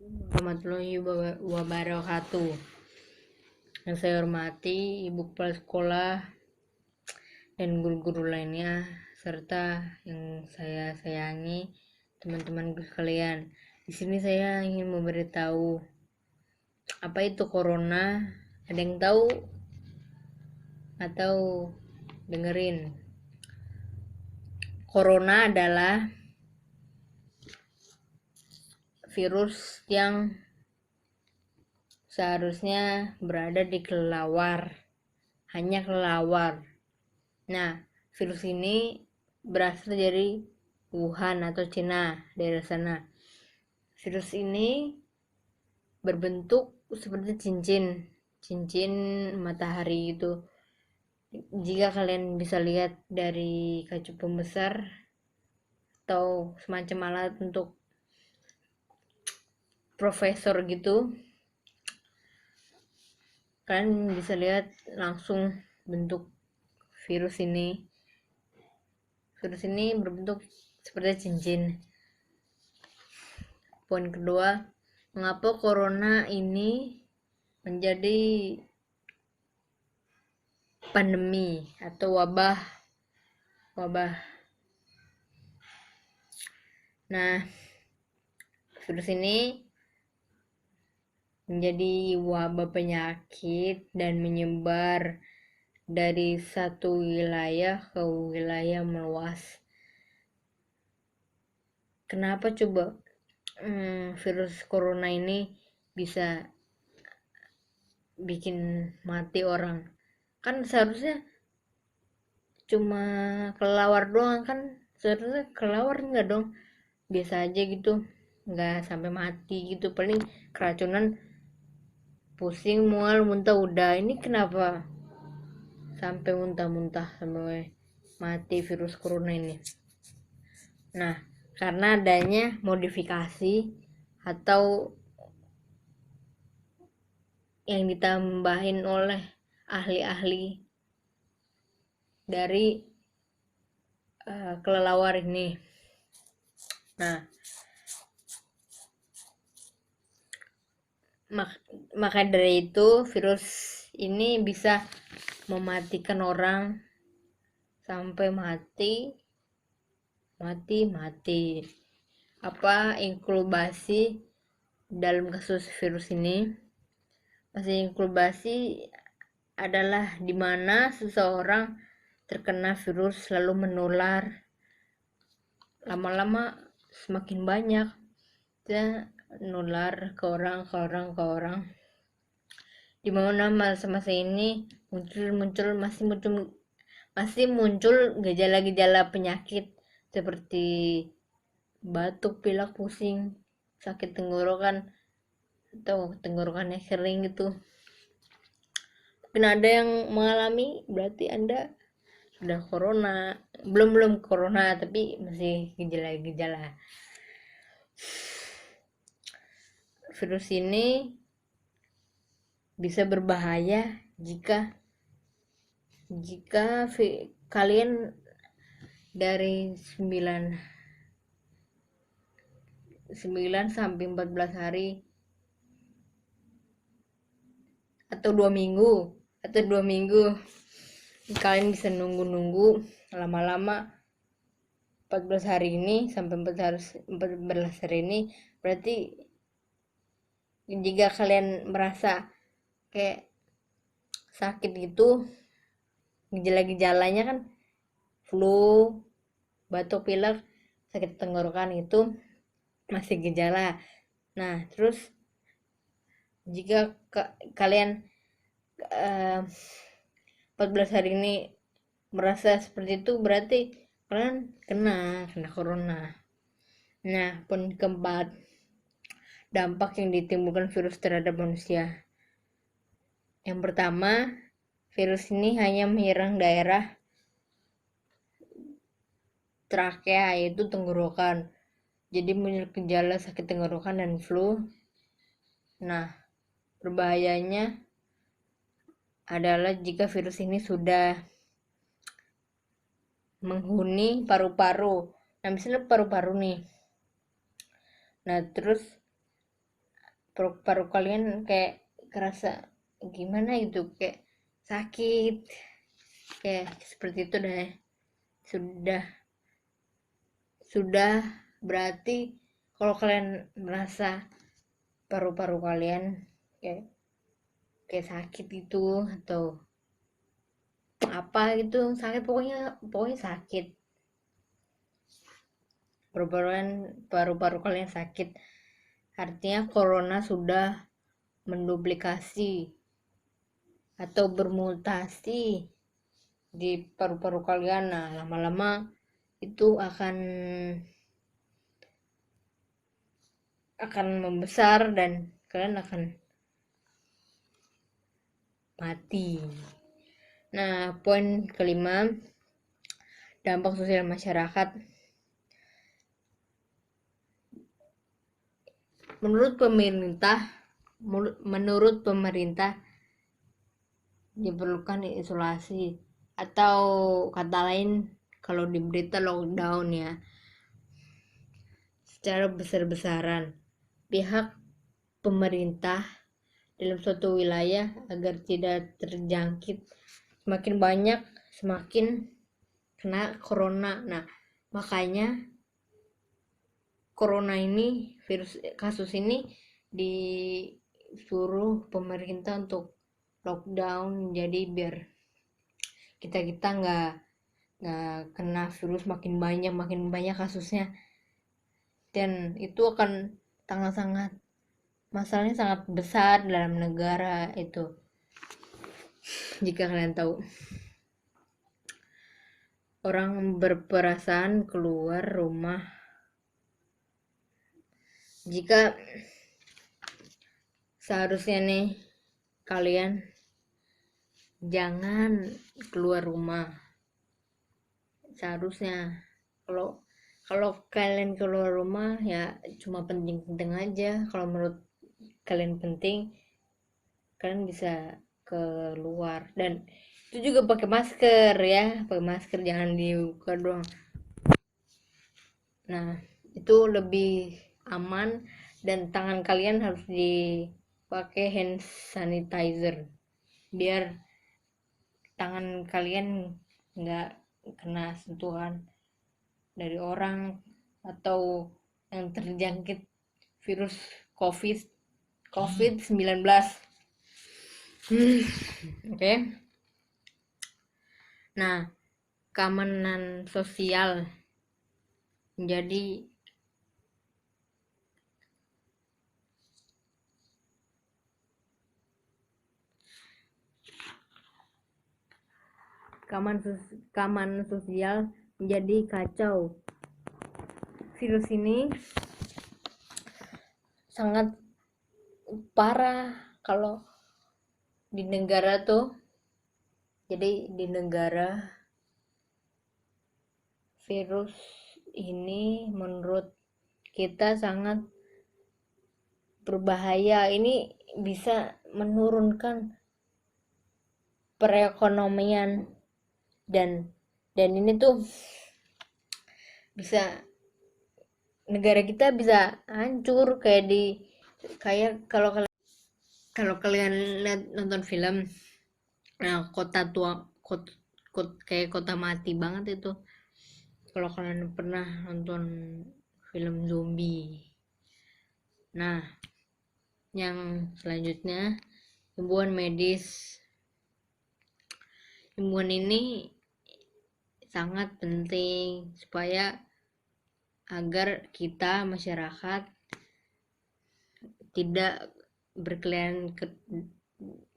Warahmatullahi wabarakatuh. Yang saya hormati Ibu Kepala Sekolah dan guru-guru lainnya, serta yang saya sayangi teman-teman sekalian. Di sini saya ingin memberitahu apa itu corona. Ada yang tahu atau dengerin? Corona adalah virus yang seharusnya berada di kelelawar, hanya kelelawar. Nah, virus ini berasal dari Wuhan atau Cina, daerah sana. Virus ini berbentuk seperti cincin matahari itu. Jika kalian bisa lihat dari kaca pembesar atau semacam alat untuk profesor gitu, kalian bisa lihat langsung bentuk virus ini. Virus ini berbentuk seperti cincin. Poin kedua, mengapa corona ini menjadi pandemi atau wabah. Nah, virus ini menjadi wabah penyakit dan menyebar dari satu wilayah ke wilayah meluas. Kenapa coba virus corona ini bisa bikin mati orang? Kan seharusnya cuma kelelawar doang, kan seharusnya kelelawar enggak dong, biasa aja gitu, nggak sampai mati gitu, paling keracunan, pusing, mual, muntah, udah. Ini kenapa sampai muntah-muntah sampai mati virus corona ini? Nah, karena adanya modifikasi atau yang ditambahin oleh ahli-ahli dari kelelawar ini. Nah, maka dari itu virus ini bisa mematikan orang sampai mati. Apa inkubasi dalam kasus virus ini? Fase inkubasi adalah di mana seseorang terkena virus lalu menular, lama-lama semakin banyak dan menular ke orang. Di mana masa-masa ini masih muncul gejala-gejala penyakit seperti batuk, pilek, pusing, sakit tenggorokan atau tenggorokannya kering gitu. Mungkin ada yang mengalami, berarti Anda sudah corona. Belum corona tapi masih gejala-gejala. Virus ini bisa berbahaya jika kalian dari 9 sampai 14 hari atau 2 minggu kalian bisa nunggu lama-lama 14 hari ini sampai 14 hari ini. Berarti jika kalian merasa kayak sakit gitu, gejala-gejalanya kan flu, batuk, pilek, sakit tenggorokan, itu masih gejala. Nah, terus jika kalian 14 hari ini merasa seperti itu, berarti kalian kena corona. Nah, poin keempat, dampak yang ditimbulkan virus terhadap manusia. Yang pertama, virus ini hanya menyerang daerah trakea, yaitu tenggorokan. Jadi muncul gejala sakit tenggorokan dan flu. Nah, berbahayanya adalah jika virus ini sudah menghuni paru-paru. Nah, misalnya paru-paru nih. Nah, terus paru-paru kalian kayak kerasa gimana gitu, kayak sakit, kayak seperti itu deh. Sudah berarti kalau kalian merasa paru-paru kalian kayak sakit itu atau apa gitu, sakit, pokoknya sakit, paru-paru kalian sakit, artinya corona sudah menduplikasi atau bermutasi di paru-paru kalian. Nah, lama-lama itu akan membesar dan kalian akan mati. Nah, poin kelima, dampak sosial masyarakat. Menurut pemerintah diperlukan isolasi, atau kata lain kalau di berita lockdown ya, secara besar-besaran pihak pemerintah dalam suatu wilayah agar tidak terjangkit semakin banyak, semakin kena corona. Nah, makanya kasus ini disuruh pemerintah untuk lockdown, jadi biar kita nggak kena virus makin banyak kasusnya, dan itu akan sangat masalahnya sangat besar dalam negara itu. Jika kalian tahu, orang berperasaan keluar rumah, jika seharusnya nih kalian jangan keluar rumah. Seharusnya kalau kalian keluar rumah ya cuma penting-penting aja. Kalau menurut kalian penting, kalian bisa keluar, dan itu juga pakai masker ya, jangan dibuka doang. Nah, itu lebih aman, dan tangan kalian harus dipakai hand sanitizer biar tangan kalian nggak kena sentuhan dari orang atau yang terjangkit virus COVID-19. Oke. Nah, keamanan sosial menjadi keamanan sosial menjadi kacau. Virus ini sangat parah kalau di negara tuh. Jadi di negara, virus ini menurut kita sangat berbahaya. Ini bisa menurunkan perekonomian, dan ini tuh bisa, negara kita bisa hancur kayak kalau kalian lihat nonton film, nah kayak kota mati banget itu, kalau kalian pernah nonton film zombie. Nah, yang selanjutnya, himbauan medis. Himbauan ini sangat penting supaya agar kita masyarakat tidak berkeliaran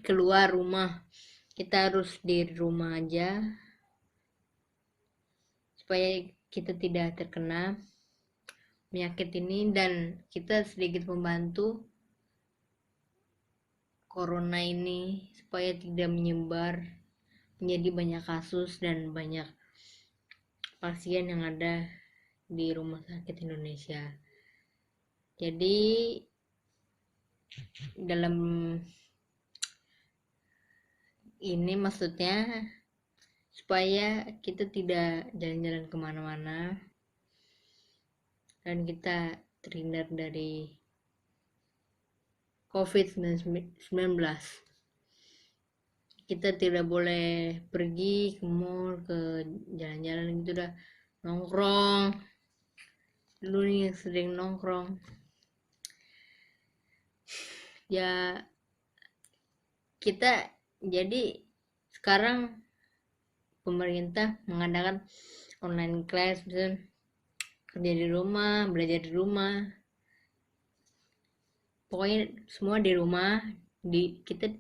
keluar rumah. Kita harus di rumah aja supaya kita tidak terkena penyakit ini, dan kita sedikit membantu corona ini supaya tidak menyebar menjadi banyak kasus dan banyak pasien yang ada di rumah sakit Indonesia. Jadi dalam ini maksudnya supaya kita tidak jalan-jalan kemana-mana dan kita terhindar dari COVID-19. Kita tidak boleh pergi ke mall, ke jalan-jalan gitu, dah nongkrong dulu nih, yang sering nongkrong ya. Kita jadi sekarang pemerintah mengadakan online class, misalnya kerja di rumah, belajar di rumah, pokoknya semua di rumah. Kita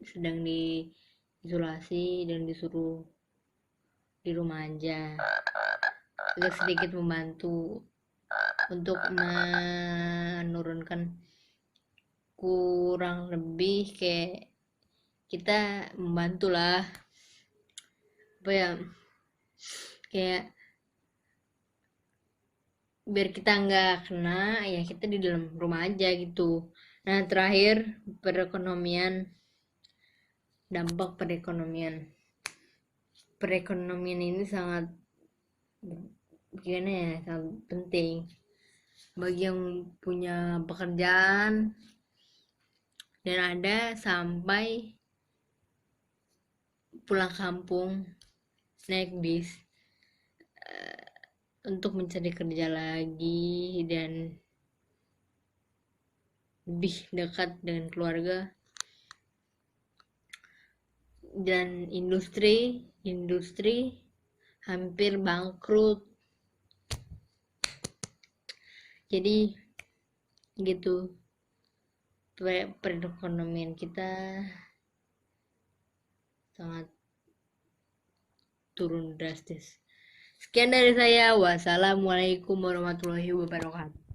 sedang diisolasi dan disuruh di rumah aja, agak sedikit membantu untuk menurunkan, kurang lebih kayak kita membantu lah, apa ya, kayak biar kita nggak kena, ya kita di dalam rumah aja gitu. Nah, terakhir perekonomian, dampak perekonomian ini sangat, gimana ya, sangat penting bagi yang punya pekerjaan dan ada sampai pulang kampung naik bis untuk mencari kerja lagi dan lebih dekat dengan keluarga. Dan industri hampir bangkrut. Jadi gitu, perekonomian kita sangat turun drastis. Sekian dari saya. Wassalamualaikum warahmatullahi wabarakatuh.